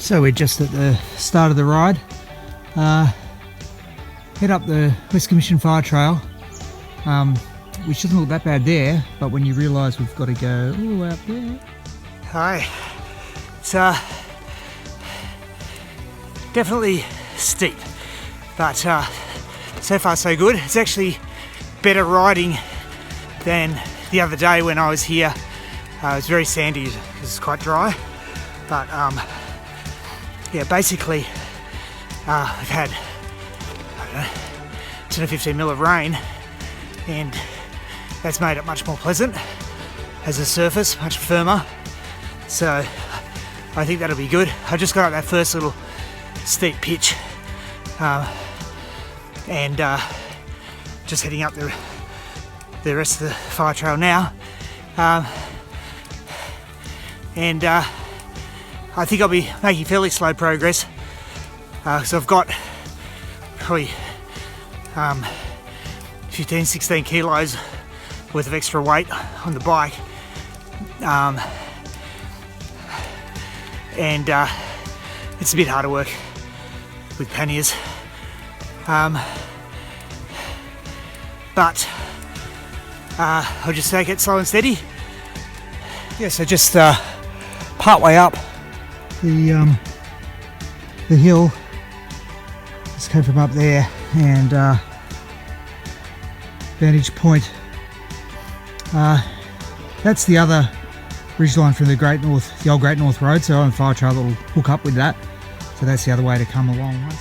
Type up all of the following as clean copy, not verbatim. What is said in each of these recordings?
So we're just at the start of the ride. Head up the West Commission Fire Trail, which doesn't look that bad there, but when you realise we've got to go out there. Hi, it's definitely steep, but so far so good. It's actually better riding than the other day when I was here. It was very sandy because it's quite dry, but yeah, basically we've had, I don't know, 10 or 15 mil of rain, and that's made it much more pleasant as a surface, much firmer. So I think that'll be good. I just got up that first little steep pitch, and just heading up the rest of the fire trail now, and I think I'll be making fairly slow progress, so I've got probably 15-16 kilos worth of extra weight on the bike, and it's a bit harder work with panniers, but I'll just take it slow and steady. Yeah, so just part way up the hill, just came from up there, and vantage point, that's the other ridgeline from the Great North, the old Great North Road, so on fire trail that will hook up with that, so that's the other way to come along.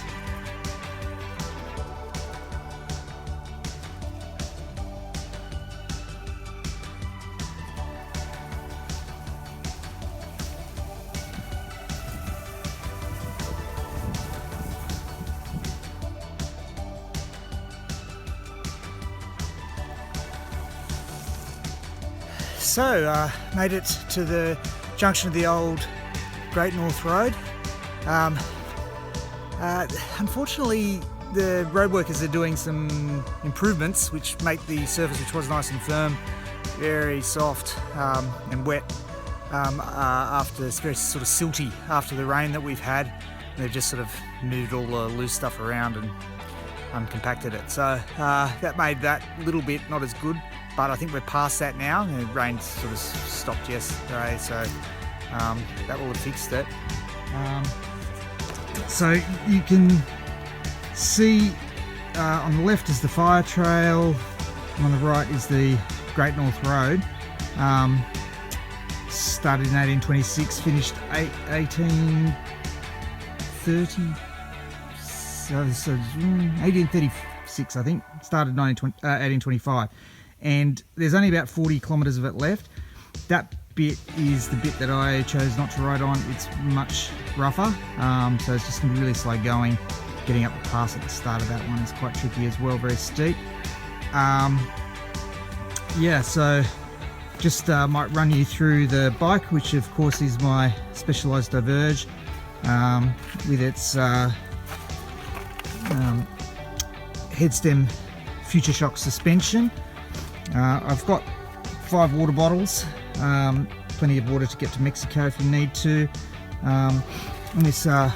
So, made it to the junction of the old Great North Road. Unfortunately, the road workers are doing some improvements which make the surface, which was nice and firm, very soft and wet. After it's very sort of silty after the rain that we've had. They've just sort of moved all the loose stuff around and compacted it. So that made that little bit not as good. But I think we're past that now. The rain sort of stopped yesterday, so that will have fixed it. So you can see on the left is the fire trail, and on the right is the Great North Road. Started in 1826, finished 1830. So 1836, I think. Started 1825. And there's only about 40 kilometres of it left. That bit is the bit that I chose not to ride on. It's much rougher, so it's just going to be really slow going. Getting up the pass at the start of that one is quite tricky as well, very steep. Yeah, so just might run you through the bike, which of course is my Specialized Diverge, with its headstem Future Shock suspension. I've got 5 water bottles, plenty of water to get to Mexico if you need to. And this top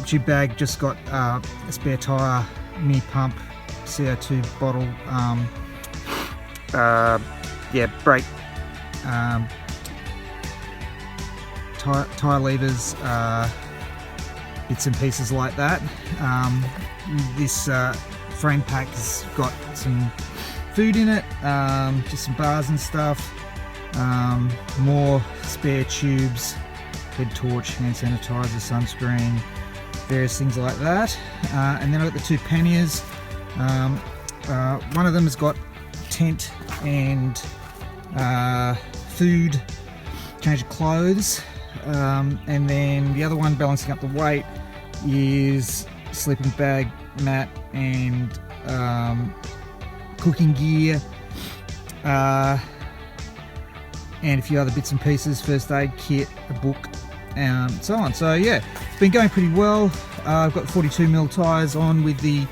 tube bag just got a spare tyre, mini pump, CO2 bottle, brake, tyre levers, bits and pieces like that. This frame pack has got some food in it, just some bars and stuff, more spare tubes, head torch, hand sanitizer, sunscreen, various things like that. And then I've got the 2 panniers. One of them has got tent and food, change of clothes, and then the other one, balancing up the weight, is sleeping bag, mat, and cooking gear, and a few other bits and pieces, first aid kit, a book, and so on. So yeah, it's been going pretty well. I've got 42mm tyres on with the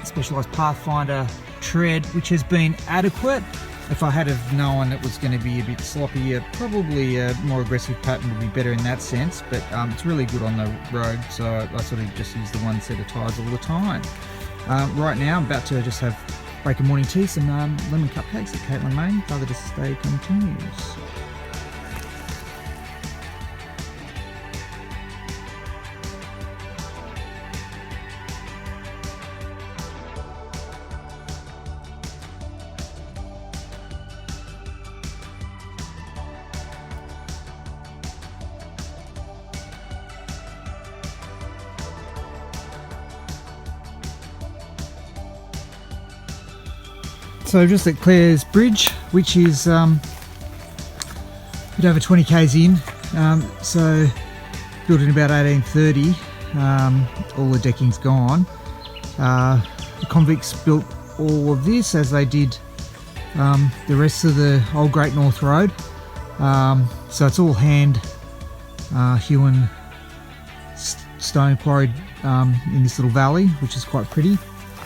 Specialized Pathfinder tread, which has been adequate. If I had have known it was going to be a bit sloppier, probably a more aggressive pattern would be better in that sense, but it's really good on the road, so I sort of just use the one set of tyres all the time. Right now I'm about to just have break a morning tea, some lemon cupcakes that Caitlin made. Father to Stay continues. So just at Clare's Bridge, which is a bit over 20 k's in, so built in about 1830, all the decking's gone. The convicts built all of this as they did the rest of the old Great North Road, so it's all hand hewn stone quarried in this little valley, which is quite pretty.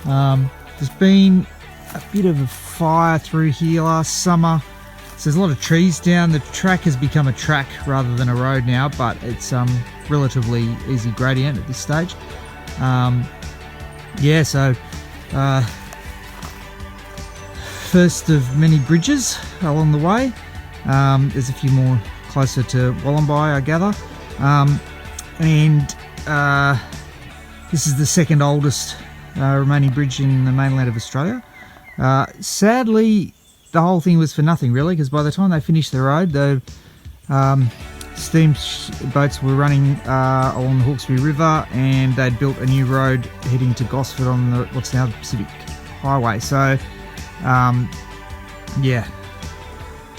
There's been a bit of a fire through here last summer, so there's a lot of trees down. The track has become a track rather than a road now, but it's relatively easy gradient at this stage. Yeah, so first of many bridges along the way. There's a few more closer to Wollombi, I gather, and this is the second oldest remaining bridge in the mainland of Australia. Sadly, the whole thing was for nothing really, because by the time they finished the road, the steam boats were running along the Hawkesbury River, and they'd built a new road heading to Gosford on the what's now the Pacific Highway. So yeah,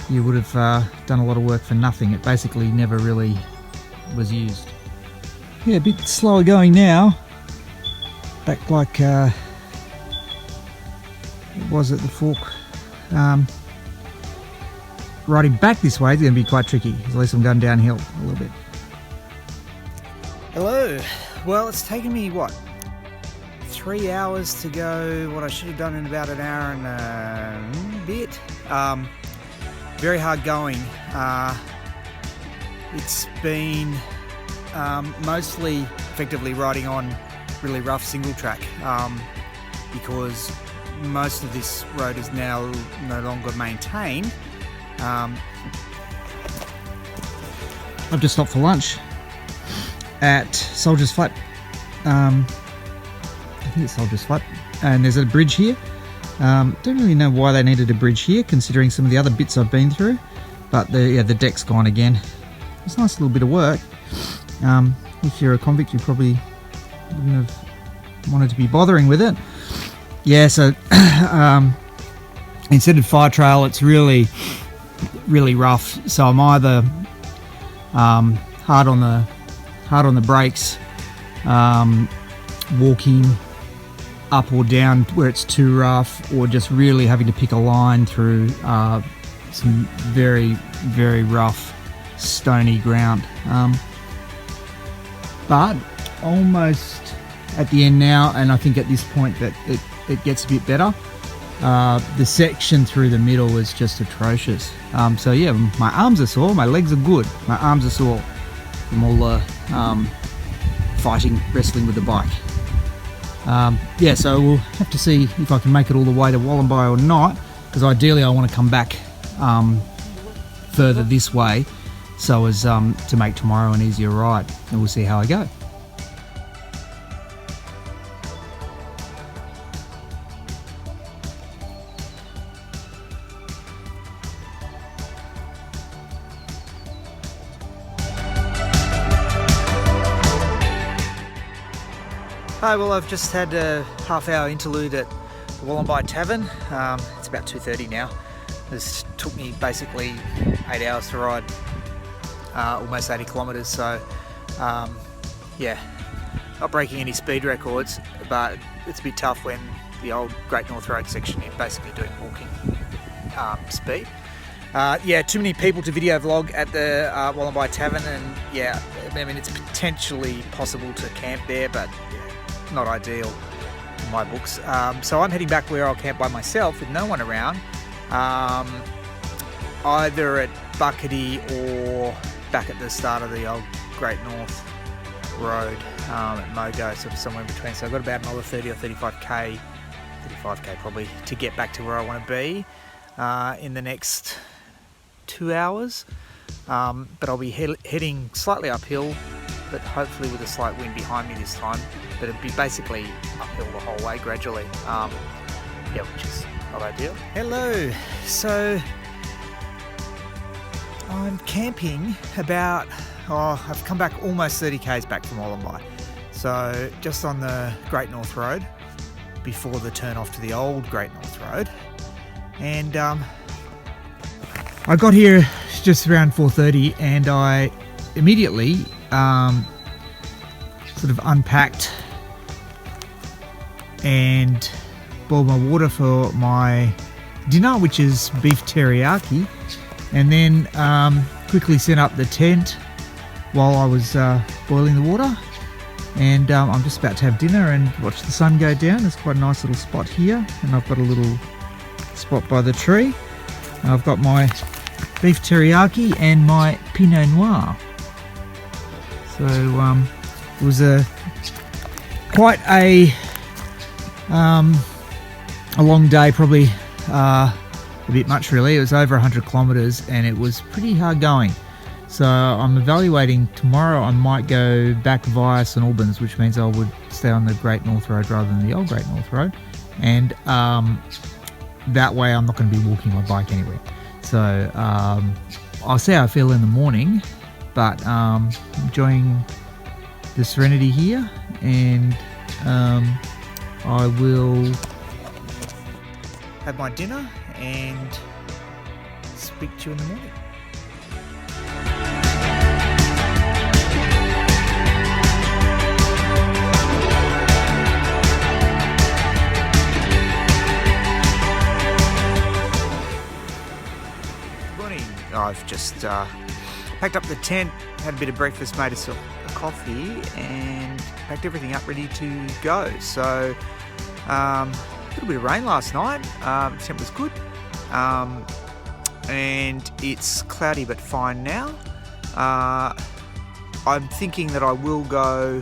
you would have done a lot of work for nothing. It basically never really was used. Yeah, a bit slower going now, back like it was at the fork. Riding back this way is going to be quite tricky, at least I'm going downhill a little bit. Hello. Well, it's taken me, 3 hours to go what I should have done in about an hour and a bit. Very hard going. It's been mostly effectively riding on really rough single track, because most of this road is now no longer maintained. I've just stopped for lunch at Soldiers Flat. I think it's Soldiers Flat, and there's a bridge here. Don't really know why they needed a bridge here, considering some of the other bits I've been through, but the deck's gone again. It's a nice little bit of work. If you're a convict, you probably wouldn't have wanted to be bothering with it. Yeah, so instead of fire trail, it's really rough. So I'm either hard on the brakes, walking up or down where it's too rough, or just really having to pick a line through some very, very rough, stony ground. But almost at the end now, and I think at this point that it gets a bit better. The section through the middle is just atrocious. So yeah, my arms are sore, my legs are good, my arms are sore from all the wrestling with the bike. Yeah, so we'll have to see if I can make it all the way to Wollombi or not, because ideally I want to come back further this way, so as to make tomorrow an easier ride, and we'll see how I go. Hi, well, I've just had a half-hour interlude at the Wollombi Tavern. It's about 2:30 now. This took me basically 8 hours to ride, almost 80 kilometres. So, yeah, not breaking any speed records, but it's a bit tough when the old Great North Road section you're basically doing walking speed. Yeah, too many people to video vlog at the Wollombi Tavern, and yeah, I mean, it's potentially possible to camp there, but not ideal in my books. So I'm heading back where I'll camp by myself with no one around, either at Buckety or back at the start of the old Great North Road at Mogo, so somewhere in between. So I've got about another 30 or 35k probably to get back to where I want to be in the next 2 hours. But I'll be heading slightly uphill, but hopefully with a slight wind behind me this time. But it'd be basically uphill the whole way gradually. Yeah, which is not ideal. Hello. So I'm camping about, I've come back almost 30 k's back from Wollombi. So just on the Great North Road before the turn off to the old Great North Road. And I got here just around 4:30 and I immediately sort of unpacked and boiled my water for my dinner, which is beef teriyaki, and then quickly set up the tent while I was boiling the water. And I'm just about to have dinner and watch the sun go down. There's quite a nice little spot here, and I've got a little spot by the tree. I've got my beef teriyaki and my Pinot Noir. So it was quite a long day, probably a bit much really. It was over 100 kilometres and it was pretty hard going. So I'm evaluating tomorrow. I might go back via St Albans, which means I would stay on the Great North Road rather than the old Great North Road, and that way I'm not going to be walking my bike anywhere. So I'll see how I feel in the morning, but enjoying the serenity here, and I will have my dinner and speak to you in the morning. I've just packed up the tent, had a bit of breakfast, made us a coffee, and packed everything up ready to go. So a little bit of rain last night, the temp was good, and it's cloudy but fine now. I'm thinking that I will go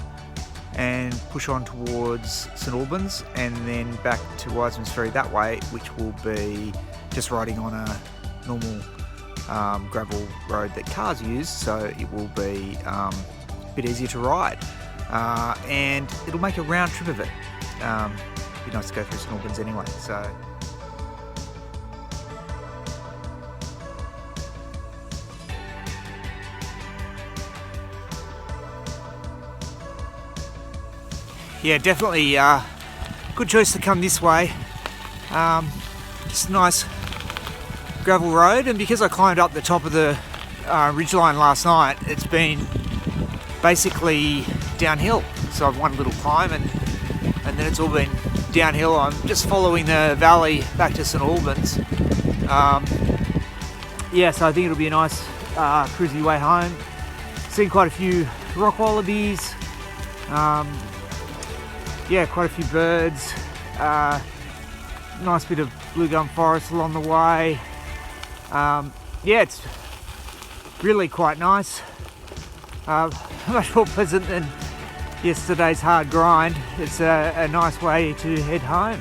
and push on towards St Albans and then back to Wisemans Ferry that way, which will be just riding on a normal gravel road that cars use, so it will be a bit easier to ride, and it'll make a round trip of it. It'd be nice to go through St Albans anyway. So yeah, definitely good choice to come this way. Just a nice gravel road, and because I climbed up the top of the ridgeline last night, it's been basically downhill. So I've one little climb and then it's all been downhill. I'm just following the valley back to St Albans. Yeah, so I think it'll be a nice cruisy way home. Seen quite a few rock wallabies. Yeah, quite a few birds. Nice bit of blue gum forest along the way. Yeah, it's really quite nice. Much more pleasant than yesterday's hard grind. It's a nice way to head home.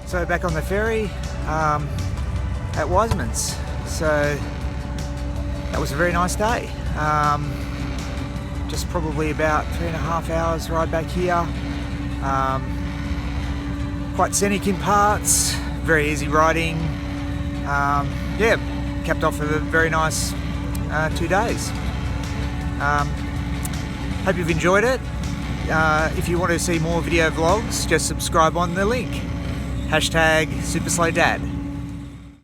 So back on the ferry at Wisemans. So that was a very nice day. Just probably about 3.5 hours ride back here. Quite scenic in parts, very easy riding. yeah, capped off with a very nice 2 days. Hope you've enjoyed it. If you want to see more video vlogs, just subscribe on the link. #SuperSlowDad.